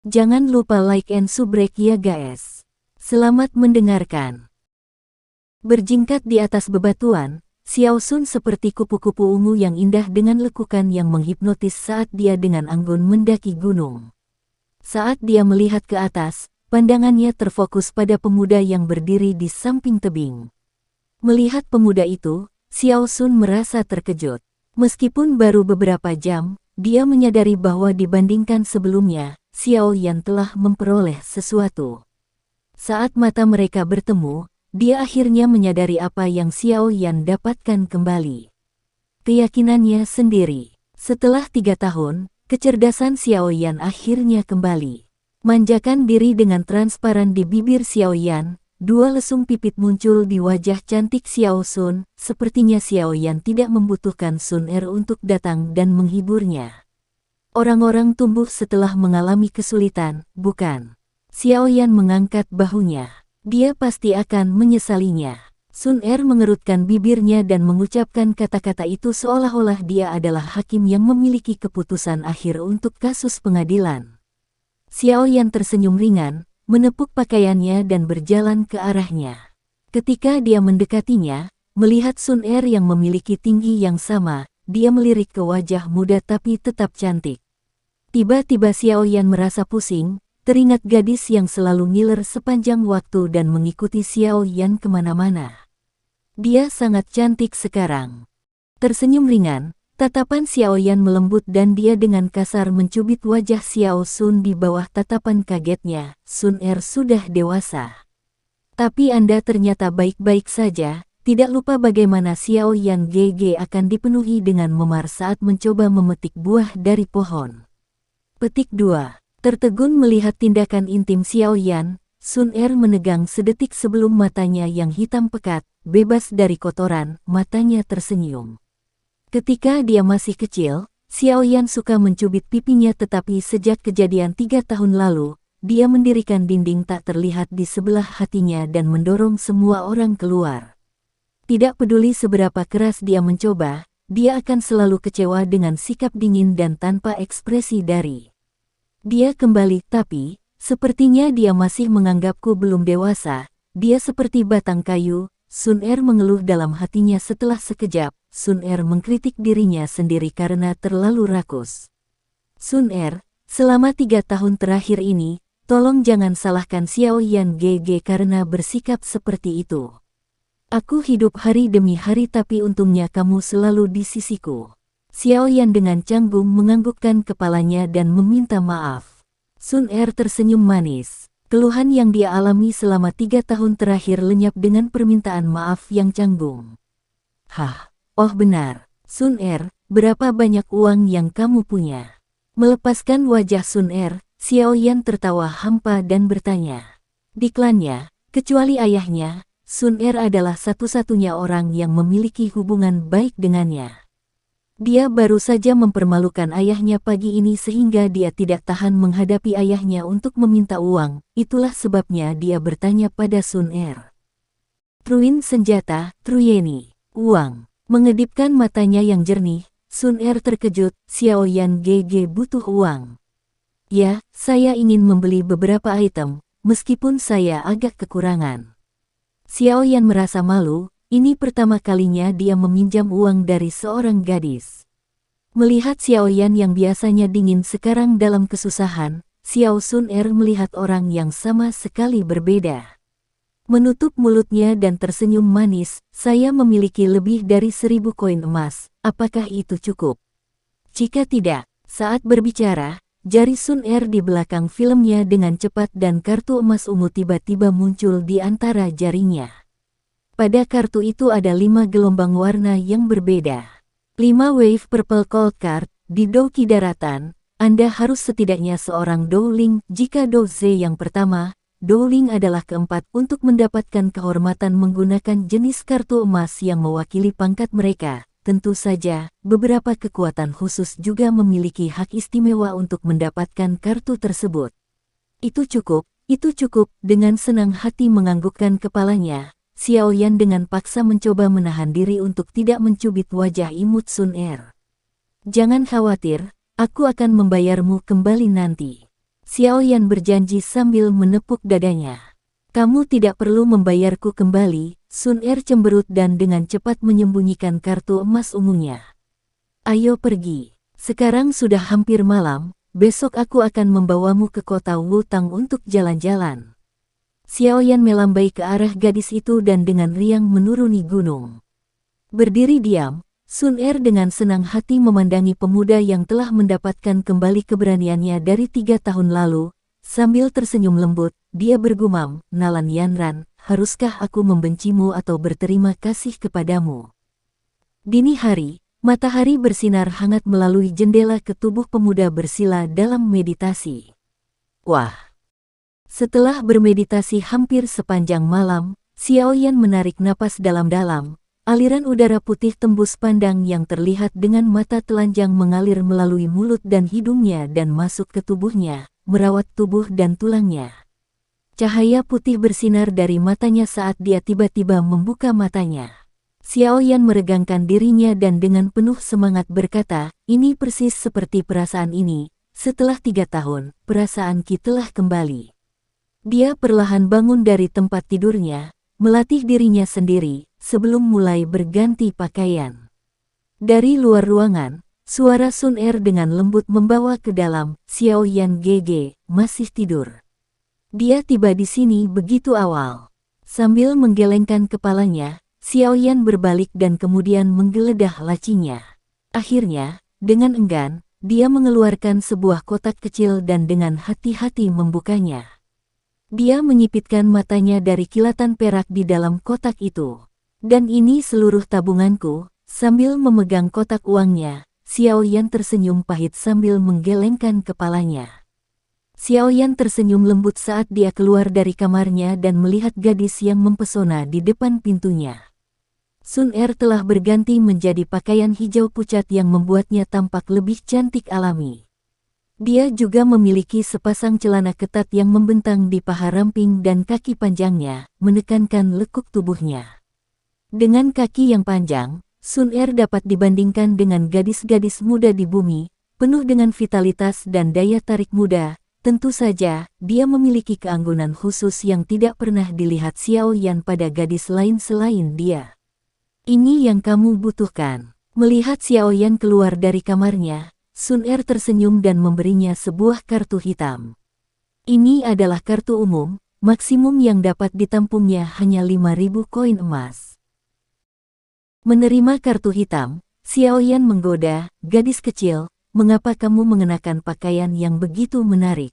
Jangan lupa like and subrek ya guys. Selamat mendengarkan. Berjingkat di atas bebatuan, Xiao Sun seperti kupu-kupu ungu yang indah dengan lekukan yang menghipnotis saat dia dengan anggun mendaki gunung. Saat dia melihat ke atas, pandangannya terfokus pada pemuda yang berdiri di samping tebing. Melihat pemuda itu, Xiao Sun merasa terkejut. Meskipun baru beberapa jam, dia menyadari bahwa dibandingkan sebelumnya, Xiao Yan telah memperoleh sesuatu. Saat mata mereka bertemu, dia akhirnya menyadari apa yang Xiao Yan dapatkan kembali. Keyakinannya sendiri. Setelah 3 tahun, kecerdasan Xiao Yan akhirnya kembali. Manjakan diri dengan transparan di bibir Xiao Yan, 2 lesung pipit muncul di wajah cantik Xiao Sun. Sepertinya Xiao Yan tidak membutuhkan Sun Er untuk datang dan menghiburnya. Orang-orang tumbuh setelah mengalami kesulitan, bukan? Xiao Yan mengangkat bahunya. Dia pasti akan menyesalinya. Sun Er mengerutkan bibirnya dan mengucapkan kata-kata itu seolah-olah dia adalah hakim yang memiliki keputusan akhir untuk kasus pengadilan. Xiao Yan tersenyum ringan, menepuk pakaiannya dan berjalan ke arahnya. Ketika dia mendekatinya, melihat Sun Er yang memiliki tinggi yang sama, dia melirik ke wajah muda tapi tetap cantik. Tiba-tiba Xiao Yan merasa pusing, teringat gadis yang selalu ngiler sepanjang waktu dan mengikuti Xiao Yan kemana-mana. Dia sangat cantik sekarang. Tersenyum ringan, tatapan Xiao Yan melembut dan dia dengan kasar mencubit wajah Xiao Sun di bawah tatapan kagetnya. Sun Er sudah dewasa. Tapi Anda ternyata baik-baik saja. Tidak lupa bagaimana Xiao Yan GG akan dipenuhi dengan memar saat mencoba memetik buah dari pohon. Petik 2. Tertegun melihat tindakan intim Xiao Yan, Sun Er menegang sedetik sebelum matanya yang hitam pekat, bebas dari kotoran, matanya tersenyum. Ketika dia masih kecil, Xiao Yan suka mencubit pipinya tetapi sejak kejadian 3 tahun lalu, dia mendirikan dinding tak terlihat di sebelah hatinya dan mendorong semua orang keluar. Tidak peduli seberapa keras dia mencoba, dia akan selalu kecewa dengan sikap dingin dan tanpa ekspresi dari dia kembali, tapi sepertinya dia masih menganggapku belum dewasa. Dia seperti batang kayu. Sun Er mengeluh dalam hatinya setelah sekejap. Sun Er mengkritik dirinya sendiri karena terlalu rakus. Sun Er, selama 3 tahun terakhir ini, tolong jangan salahkan Xiao Yan GG karena bersikap seperti itu. Aku hidup hari demi hari tapi untungnya kamu selalu di sisiku. Xiao Yan dengan canggung menganggukkan kepalanya dan meminta maaf. Sun Er tersenyum manis. Keluhan yang dia alami selama 3 tahun terakhir lenyap dengan permintaan maaf yang canggung. Hah, oh benar. Sun Er, berapa banyak uang yang kamu punya? Melepaskan wajah Sun Er, Xiao Yan tertawa hampa dan bertanya. Di klannya, kecuali ayahnya, Sun Er adalah satu-satunya orang yang memiliki hubungan baik dengannya. Dia baru saja mempermalukan ayahnya pagi ini sehingga dia tidak tahan menghadapi ayahnya untuk meminta uang. Itulah sebabnya dia bertanya pada Sun Er. Truin senjata, Truyeni, uang. Mengedipkan matanya yang jernih, Sun Er terkejut. Xiao Yan GG butuh uang. Ya, saya ingin membeli beberapa item, meskipun saya agak kekurangan. Xiao Yan merasa malu, ini pertama kalinya dia meminjam uang dari seorang gadis. Melihat Xiao Yan yang biasanya dingin sekarang dalam kesusahan, Xiao Sun Er melihat orang yang sama sekali berbeda. Menutup mulutnya dan tersenyum manis, saya memiliki lebih dari 1000 koin emas, apakah itu cukup? Jika tidak, saat berbicara, jari Sun Er di belakang filmnya dengan cepat dan kartu emas ungu tiba-tiba muncul di antara jarinya. Pada kartu itu ada 5 gelombang warna yang berbeda. 5 wave purple cold card, di Douki daratan, Anda harus setidaknya seorang Dowling. Jika Douze yang pertama, Dowling adalah keempat untuk mendapatkan kehormatan menggunakan jenis kartu emas yang mewakili pangkat mereka. Tentu saja, beberapa kekuatan khusus juga memiliki hak istimewa untuk mendapatkan kartu tersebut. Itu cukup, dengan senang hati menganggukkan kepalanya. Xiao Yan dengan paksa mencoba menahan diri untuk tidak mencubit wajah imut Sun Er. Jangan khawatir, aku akan membayarmu kembali nanti. Xiao Yan berjanji sambil menepuk dadanya. Kamu tidak perlu membayarku kembali, Sun Er cemberut dan dengan cepat menyembunyikan kartu emas ungunya. Ayo pergi. Sekarang sudah hampir malam, besok aku akan membawamu ke kota Wutang untuk jalan-jalan. Xiao Yan melambai ke arah gadis itu dan dengan riang menuruni gunung. Berdiri diam, Sun Er dengan senang hati memandangi pemuda yang telah mendapatkan kembali keberaniannya dari 3 tahun lalu. Sambil tersenyum lembut, dia bergumam, Nalan Yanran, haruskah aku membencimu atau berterima kasih kepadamu? Dini hari, matahari bersinar hangat melalui jendela ke tubuh pemuda bersila dalam meditasi. Wah! Setelah bermeditasi hampir sepanjang malam, Xiao Yan menarik napas dalam-dalam. Aliran udara putih tembus pandang yang terlihat dengan mata telanjang mengalir melalui mulut dan hidungnya dan masuk ke tubuhnya, merawat tubuh dan tulangnya. Cahaya putih bersinar dari matanya saat dia tiba-tiba membuka matanya. Xiao Yan meregangkan dirinya dan dengan penuh semangat berkata, ini persis seperti perasaan ini, setelah 3 tahun, perasaan Ki telah kembali. Dia perlahan bangun dari tempat tidurnya, melatih dirinya sendiri, sebelum mulai berganti pakaian. Dari luar ruangan, suara Sun Er dengan lembut membawa ke dalam, Xiao Yan GG, masih tidur. Dia tiba di sini begitu awal. Sambil menggelengkan kepalanya, Xiao Yan berbalik dan kemudian menggeledah lacinya. Akhirnya, dengan enggan, dia mengeluarkan sebuah kotak kecil dan dengan hati-hati membukanya. Dia menyipitkan matanya dari kilatan perak di dalam kotak itu. Dan ini seluruh tabunganku, sambil memegang kotak uangnya, Xiao Yan tersenyum pahit sambil menggelengkan kepalanya. Xiao Yan tersenyum lembut saat dia keluar dari kamarnya dan melihat gadis yang mempesona di depan pintunya. Sun Er telah berganti menjadi pakaian hijau pucat yang membuatnya tampak lebih cantik alami. Dia juga memiliki sepasang celana ketat yang membentang di paha ramping dan kaki panjangnya, menekankan lekuk tubuhnya. Dengan kaki yang panjang, Sun Er dapat dibandingkan dengan gadis-gadis muda di bumi, penuh dengan vitalitas dan daya tarik muda. Tentu saja, dia memiliki keanggunan khusus yang tidak pernah dilihat Xiao Yan pada gadis lain selain dia. Ini yang kamu butuhkan. Melihat Xiao Yan keluar dari kamarnya, Sun Er tersenyum dan memberinya sebuah kartu hitam. Ini adalah kartu umum, maksimum yang dapat ditampungnya hanya 5.000 koin emas. Menerima kartu hitam, Xiao Yan menggoda, gadis kecil, mengapa kamu mengenakan pakaian yang begitu menarik?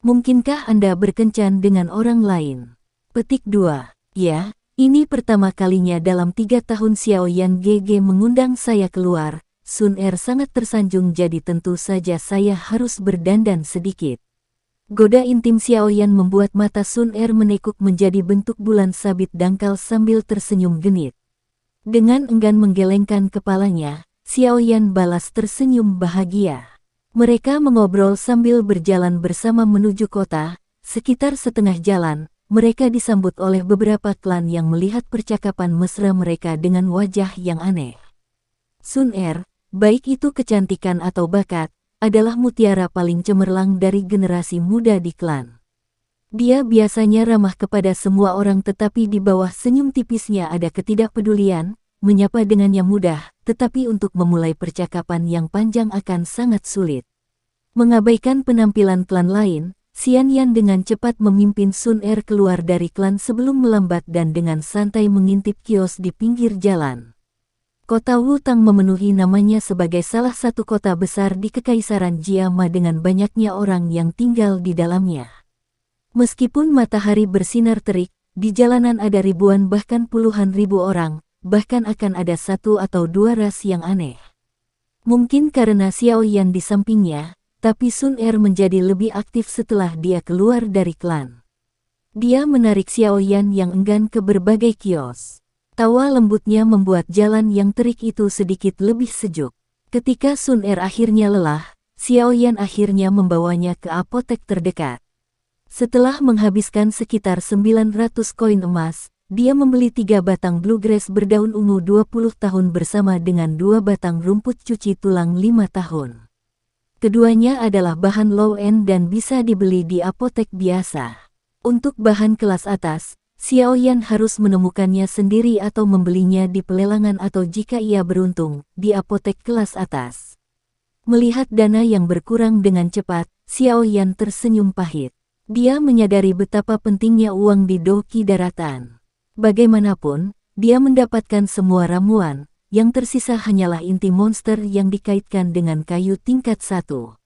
Mungkinkah Anda berkencan dengan orang lain? Petik 2. Ya, ini pertama kalinya dalam 3 tahun Xiao Yan GG mengundang saya keluar. Sun Er sangat tersanjung jadi tentu saja saya harus berdandan sedikit. Goda intim Xiao Yan membuat mata Sun Er menekuk menjadi bentuk bulan sabit dangkal sambil tersenyum genit. Dengan enggan menggelengkan kepalanya, Xiao Yan balas tersenyum bahagia. Mereka mengobrol sambil berjalan bersama menuju kota. Sekitar setengah jalan, mereka disambut oleh beberapa klan yang melihat percakapan mesra mereka dengan wajah yang aneh. Sun Er, baik itu kecantikan atau bakat, adalah mutiara paling cemerlang dari generasi muda di klan. Dia biasanya ramah kepada semua orang tetapi di bawah senyum tipisnya ada ketidakpedulian, menyapa dengan yang mudah, tetapi untuk memulai percakapan yang panjang akan sangat sulit. Mengabaikan penampilan klan lain, Xian Yan dengan cepat memimpin Sun Er keluar dari klan sebelum melambat dan dengan santai mengintip kios di pinggir jalan. Kota Wutang memenuhi namanya sebagai salah satu kota besar di Kekaisaran Jiama dengan banyaknya orang yang tinggal di dalamnya. Meskipun matahari bersinar terik, di jalanan ada ribuan bahkan puluhan ribu orang, bahkan akan ada 1 atau 2 ras yang aneh. Mungkin karena Xiao Yan di sampingnya, tapi Sun Er menjadi lebih aktif setelah dia keluar dari klan. Dia menarik Xiao Yan yang enggan ke berbagai kios. Tawa lembutnya membuat jalan yang terik itu sedikit lebih sejuk. Ketika Sun Er akhirnya lelah, Xiao Yan akhirnya membawanya ke apotek terdekat. Setelah menghabiskan sekitar 900 koin emas, dia membeli 3 batang bluegrass berdaun ungu 20 tahun bersama dengan 2 batang rumput cuci tulang 5 tahun. Keduanya adalah bahan low-end dan bisa dibeli di apotek biasa. Untuk bahan kelas atas, Xiao Yan harus menemukannya sendiri atau membelinya di pelelangan atau jika ia beruntung, di apotek kelas atas. Melihat dana yang berkurang dengan cepat, Xiao Yan tersenyum pahit. Dia menyadari betapa pentingnya uang di Doki Daratan. Bagaimanapun, dia mendapatkan semua ramuan, yang tersisa hanyalah inti monster yang dikaitkan dengan kayu tingkat 1.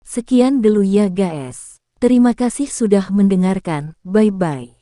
Sekian dulu ya guys. Terima kasih sudah mendengarkan, bye-bye.